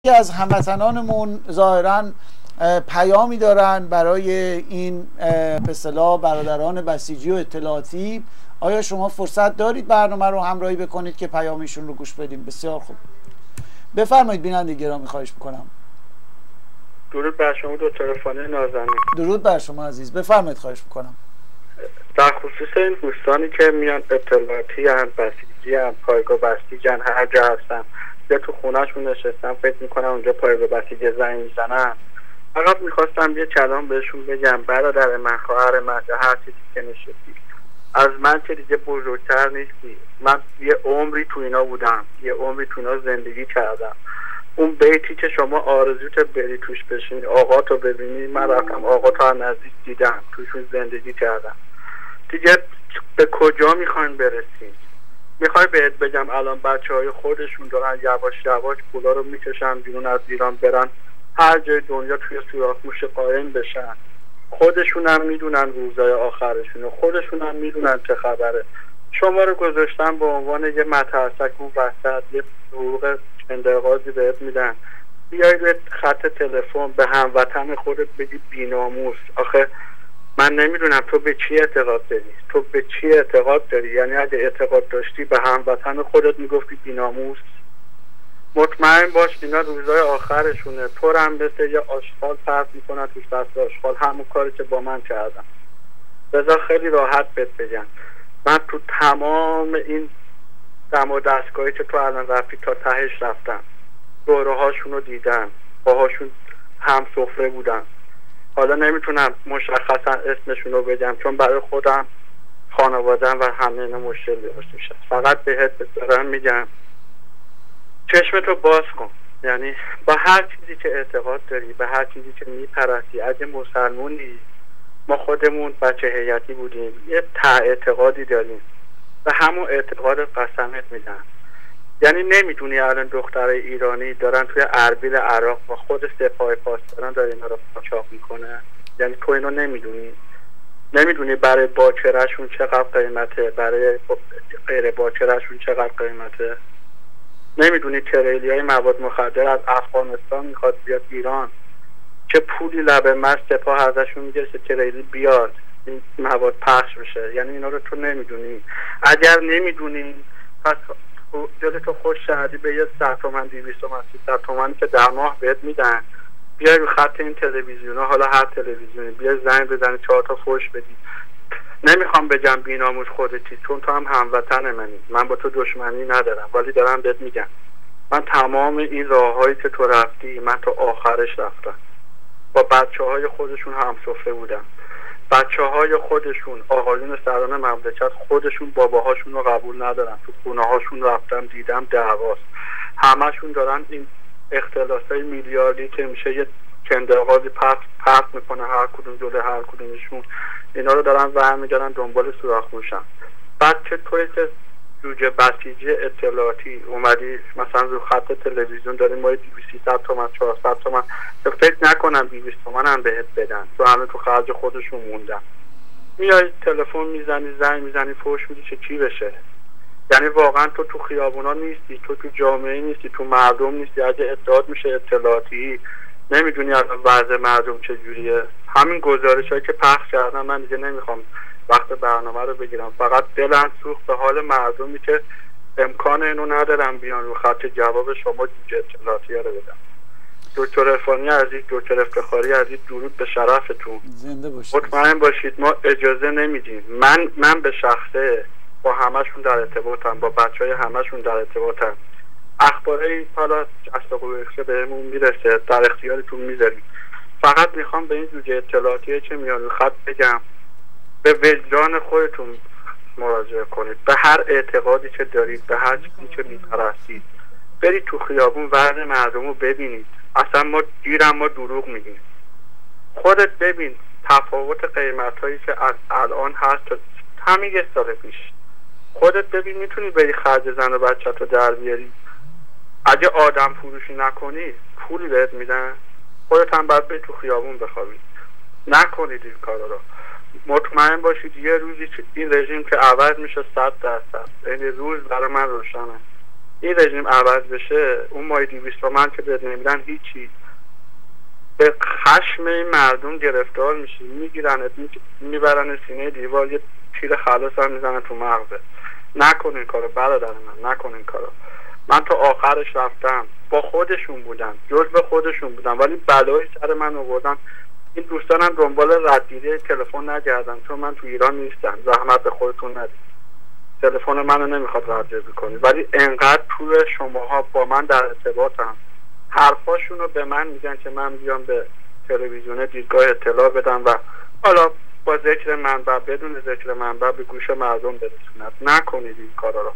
که از هموطنانمون ظاهراً پیامی دارن برای این به اصطلاح برادران بسیجی و اطلاعاتی. آیا شما فرصت دارید برنامه رو همراهی بکنید که پیامشون رو گوش بدیم؟ بسیار خوب، بفرمایید بیننده گرامی، خواهش میکنم. درود بر شما دکتر فانی نازنین. درود بر شما عزیز، بفرمایید خواهش میکنم. در خصوص این دوستانی که میان اطلاعاتی ان، بسیجی ان، پایگاه بسیج ان، هر جا هستن یا تو خونهشون نشستن فکر میکنم اونجا پایگاه بسیج زنگ میزنن، فقط میخواستم یه کلام بهشون بگم. برادر من، خواهر من، هر چیزی که نشستی، از من که دیگه بزرگتر نیستی. من یه عمری تو اینا بودم، یه عمری تو اینا زندگی کردم. اون بیتی که شما آرزوت بری توش بشین، آقا تو ببینی، من رفتم آقا تو از نزدیک دیدم، توشون زندگی کردم. دیگه به کجا میخواین برسید؟ میخوای بهت بگم الان بچه‌های خودشون دارن یواش یواش پولا رو میکشن بیرون از ایران، برن هر جای دنیا توی سوراخ‌موش قایم بشن. خودشون هم میدونن روزای آخرشونه، خودشون هم میدونن چه خبره. شما رو گذاشتن به عنوان یه مترسک اون وسط، یه حقوق چندقاضی بهت میدن، بیای به خط تلفن به هموطن خودت بگی بی‌ناموس. آخه من نمیدونم تو به چی اعتقاد داری، تو به چی اعتقاد داری؟ یعنی اگه اعتقاد داشتی به هموطن خودت میگفتی بی‌ناموس؟ مطمئن باش اینا روزای آخرشونه. تو هم مثل یه آشغال پرت میکنن توش دست آشغال، همون کاری که با من کردم. بذار خیلی راحت بهت بگم، من تو تمام این دم و دستگاهی که تو الان رفتی تا تهش رفتم، دوره هاشون رو دیدم، باهاشون هم سفره بودم. حالا نمیتونم مشخصا اسمشون رو بگم چون برای خودم، خانواده‌ام و همه اینا مشکل داشته میشه. فقط بهت دارم میگم چشمتو باز کن. یعنی با هر چیزی که اعتقاد داری، به هر چیزی که میپرستی، اگه مسلمونی، ما خودمون بچه هیئتی بودیم، یه اعتقادی داریم، به همون اعتقاد قسمت میدن. یعنی نمیدونی الان دخترای ایرانی دارن توی اربیل عراق با خود سپاه پاسداران داره اینا رو قاچاق میکنه؟ یعنی تو اینو نمیدونی برای باکرهشون چقدر قیمته، برای غیر باکرهشون چقدر قیمته؟ نمیدونی تریلی های مواد مخدر از افغانستان میخواد بیاد ایران، چه پولی لبه مست سپاه ازشون میگرسه تریلی بیاد این مواد پخش بشه؟ یعنی اینا رو تو نمیدونی. اگر نمیدونی پس جلتو خوش شدی به یه 100 تومن 200 تومن 300 تومنی که در ماه بهت میدن، بیای رو خط این تلویزیون ها، حالا هر تلویزیونی، بیای زنگ بزنی 4 تا فوش بدی. نمیخوام بگم بی‌ناموس خودتی چون تو هم هموطن منی، من با تو دشمنی ندارم، ولی دارم بهت میگم من تمام این راههایی که تو رفتی من تا آخرش رفتم. با بچه‌های خودشون هم سفره بودم، بچه‌های خودشون، آقایون سران مملکت خودشون باباهاشون رو قبول ندارن، تو خونه هاشون رفتم دیدم دعواست. همشون دارن این اختلاسای میلیاردی که میشه یه چندقاضی پرت میکنه هر کدوم جلوی هر کدومشون، اینا رو دارن برمیگردن دنبال سوراخ موشن. بعد که توی که جوجه بسیجی اطلاعاتی اومدی مثلا رو خط تلویزیون داریم ما 200 تومن 400 تومن، فکر نکنم 200 تومن هم بهت بدن، تو همه تو خرج خودشون موندن. میای تلفن میزنی، زنگ میزنی، فوش میدی، چی بشه؟ یعنی واقعا تو خیابونا نیستی، تو جامعه نیستی، تو مردم نیستی. اگه ادعات میشه اطلاعاتی، نمیدونی الان وضع مردم چجوریه. همین گزارش هایی که پخش کردن من دیگه نمیخوام وقت برنامه رو بگیرم، فقط دلم سوخت به حال مردمی که امکان اینو ندارم بیان رو خط جواب شما جوجه اطلاعاتی رو بدم. دکتر عرفانی عزیز، دکتر افتخاری عزیز، درود به شرفتون، زنده باشید. مطمئن باشید ما اجازه نمیدیم. من به شخصه با همشون در ارتباطم، با بچهای همشون در ارتباطم. اخباری حالا جست و قوقشه بهمون میرسه، در اختیارتون میذاریم. فقط میخوام به این جوجه اطلاعاتی که میان رو خط بگم به وجدان خودتون مراجعه کنید، به هر اعتقادی که دارید، به هر چیزی که میپرستید، برید تو خیابون وضع مردم رو ببینید. اصلا ما دروغ میگیم. خودت ببین تفاوت قیمت هایی که از الان هست همین یه سال پیش. خودت ببین میتونی بری خرج زن و بچت رو در بیاری. اگه آدم فروشی نکنی پولی بهت میدن؟ خودت هم باید بری تو خیابون بخوابید. نکنید این کارا رو. مطمئن باشید یه روزی این رژیم که عوض میشه 100%. این روز برای من روشنه. این رژیم عوض بشه، اون مای 200 تومن که بهت نمیدن هیچی، به خشم این مردم گرفتار میشی، میگیرن میبرن سینه دیوار، یه تیر خلاص هم میزنن تو مغزه. نکن این کارو برادر من، نکن این کارو. من تا آخرش رفتم، با خودشون بودن، جزء خودشون بودن، ولی بلایی سر من آوردن. این دوستانم دنبال ردگیری تلفن نگردن، چون من تو ایران نیستم. زحمت به خودتون ندید، تلفن منو نمیخواد ردگیری کنید، ولی انقدر توی شماها با من در ارتباطم، حرفاشون رو به من میگن که من بیام به تلویزیون دیدگاه اطلاع بدم و حالا با ذکر منبع، بدون ذکر منبع، به گوش مردم برسوند. نکنید این کارا رو.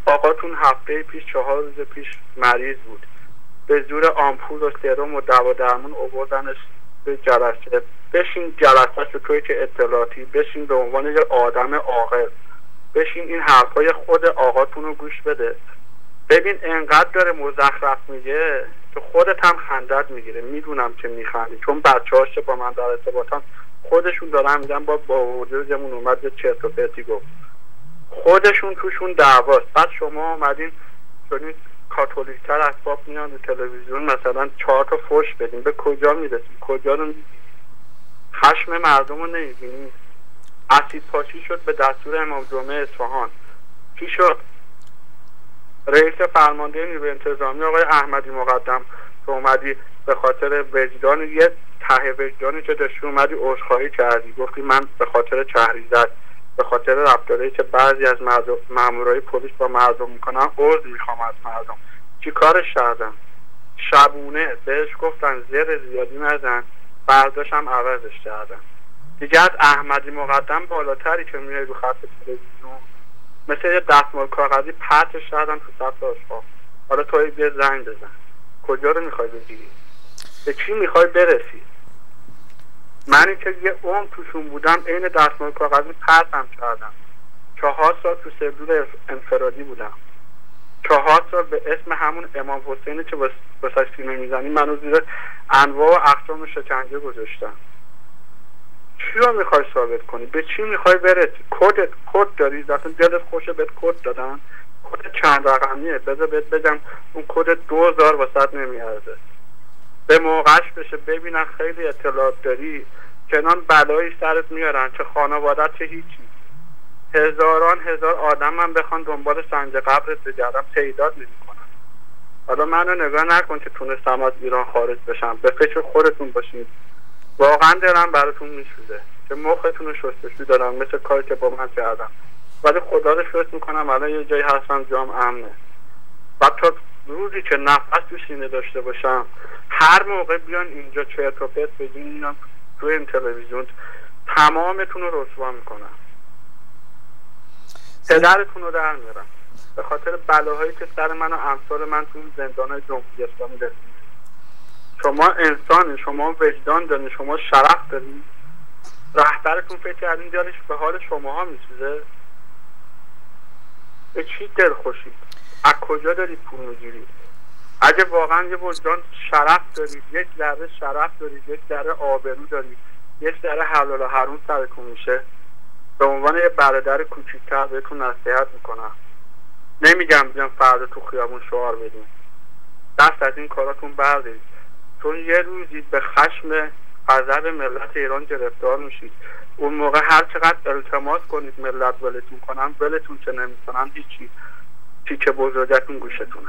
آقاتون هفته پیش 4 روز پیش مریض بود، به زور آمپول و سرم و دوا درمون آوردنش به جلسه. بشین جلسه‌ش رو توی که اطلاعاتی، بشین به عنوان یه آدم عاقل، بشین این حرفای خود آقاتون رو گوش بده. ببین انقدر داره مزخرف میگه که خودت هم خندت میگیره. میدونم که میخندی، چون بچه‌هاش که با من در ارتباطن خودشون دارن میگن با وجودمون اومد یه چرت و پرتی گفت. خودشون توشون دعواست. بعد شما اومدین شدین کاتولیک‌تر اسباب میان رو تلویزیون مثلا 4 تا فوش بدین. به کجا میرسید؟ کجا رو می‌بینید؟ خشم مردم رو نمی‌بینید؟ اسید پاشی شد به دستور امام جمعه اصفهان. چی شد؟ رئیس فرمانده نیروی انتظامی آقای احمدی مقدم که اومدی به خاطر وجدان، یه ته وجدانی که داشتی، اومدی عذرخواهی کردی، گفتی من به خاطر چهریزت، به خاطر رفتاری که بعضی از مامورای پلیس با مردم میکنن عذر میخوام از مردم. چی کارش کردم؟ شبونه بهش گفتن زر زیادی نزن، برداشتم عوضش کردم. دیگه از احمدی مقدم بالاتری که میای رو خط تلویزیون مثل یه دستمال کاغذی پرتش کردن تو سطح آشغال. حالا توی بیا زنگ بزن. کجا رو میخوای بگیری؟ به چی میخوای برسی؟ منی که یه عمر توشون بودم عین دستمال کاغذی پرتم کردم. 4 سال تو سلول انفرادی بودم. 4 سال به اسم همون امام حسینی که واسه سینه میزنی منو زیر انواع و اقسام شکنجه گذاشتن. چی رو میخوای ثابت کنی؟ به چی میخوای برسی؟ کد داری؟ اصلا دلت خوشه بهت کد دادن؟ کد چند رقمیه؟ بذار بهت بگم اون کد 2000 واسط نمیارزه. به موقعش بشه ببینن خیلی اطلاعات داری، کنان بلایی سرت میارن، چه خانوادت چه هیچی. هزاران هزار آدم من بخوان دنبال سنگ قبرت بگردم تعداد نمیکنن. حالا منو نگاه نکن که تونستم از ایران خارج بشم، به فکر خودتون باشید. واقعا دلم براتون میسوزه که مختون رو شستشو دارم مثل کاری که با من کردم، ولی خدا رو شکر میکنم الان یه جایی هستم جام امنه. و تا روزی که نفس تو سینه داشته باشم هر موقع بیان اینجا چرت و پرت بگین، اینا تو این تلویزیون تمامتون رو رسوا میکنم، پدرتون رو در میارم به خاطر بلاهایی که سر من و امثال من تو زندان‌های جمهوری اسلامی رسید. شما انسانی، شما وجدان دارین، شما شرف دارین. رهبرتون فکر کردین دارش به حال شماها میسوزه؟ به چی دل خوشید؟ از کجا دارید پول میگیرید؟ اگه واقعا یه وجدان شرف دارید، یک ذره شرف دارید، یک ذره آبرو دارید، یک ذره حلال و حرام سرتون میشه، به عنوان یه برادر کوچیک‌تر بهتون نصیحت میکنم. نمیگم بیان فردا تو خیابون شعار بدین، دست از این کاراتون بردارید، چون یه روزی به خشم غضب ملت ایران گرفتار میشید. اون موقع هر چقدر التماس کنید ملت ولتون کنن، ولتون که نمیکنن هیچی، تیکه بزرگتون گوشتونه.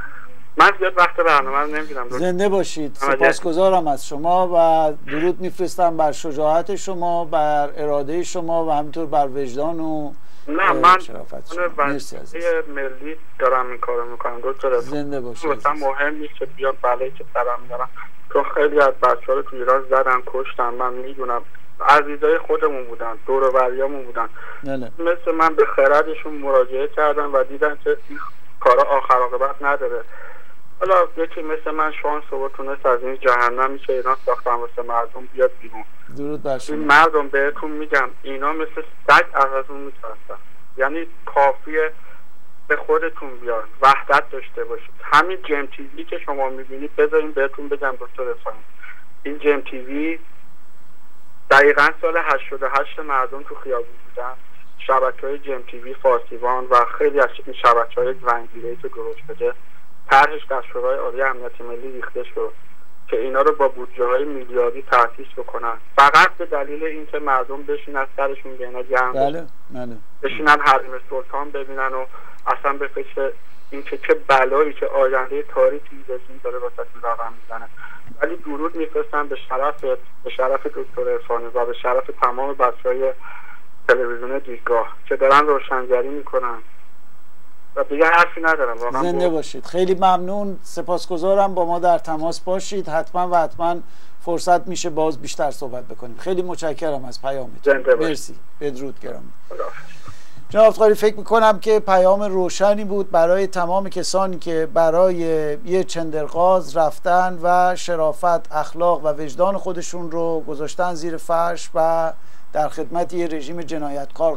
من زیاد وقت برنامه رو نمیگیرم. زنده باشید. سپاسگزارم از شما و درود میفرستم بر شجاعت شما، بر اراده شما و همینطور بر وجدان و شرافت شما. مرسی عزیز. ملی دارم این کارو میکنم. دکتر زنده باشید. مثلا مهم نیست که بیان بلایی که سرم میارن، چون خیلی از بچه‌ها رو تو ایران زدن کشتن. من میدونم عزیزای خودمون بودن، دور و بریامون بودن. مثل من به خردشون مراجعه کردن و دیدن که این کارا آخر عاقبت نداره. حالا یکی مثل من شانس رو تونست از این جهنمی که اینا ساختن واسه مردم بیاد بیرون. درود بر شما. این مردم بهتون میگم اینا مثل سگ ازتون میترسن. یعنی کافیه به خودتون بیان، وحدت داشته باشید. همین جیم تیوی که شما میبینید بذارین بهتون بگم دکتر افایم، این جیم تیوی دقیقا سال 88 مردم تو خیابون بودن. شبکه‌های جیم تیوی، فارسیوان و خیلی از این شبکه‌های زنجیره‌ای که درست شده طرحش در شورای عالی امنیت ملی ریخته شد که اینا رو با بودجه‌های میلیاردی تأسیس بکنن، فقط به دلیل اینکه مردم بشینن سرشون به اینا جمع بشینن حریم سلطان ببینن و اصلا به فکر اینکه چه بلایی، چه آینده تاریخی داره واسهشون رقم میزنه. ولی درود میفرستن به شرف دکتر عرفانی و به شرف تمام بچه‌های تلویزیون دیدگاه که دارن روشنگری میکنن و دیگه حرفی ندارم. واقعا زنده باشید. خیلی ممنون، سپاسگزارم. با ما در تماس باشید، حتما فرصت میشه باز بیشتر صحبت بکنیم. خیلی متشکرم از پیامتون. مرسی. بدرود گرامی. جناب افتخاری، فکر میکنم که پیام روشنی بود برای تمام کسانی که برای یه چندرغاز رفتن و شرافت، اخلاق و وجدان خودشون رو گذاشتن زیر فرش و در خدمت یه رژیم جنایتکار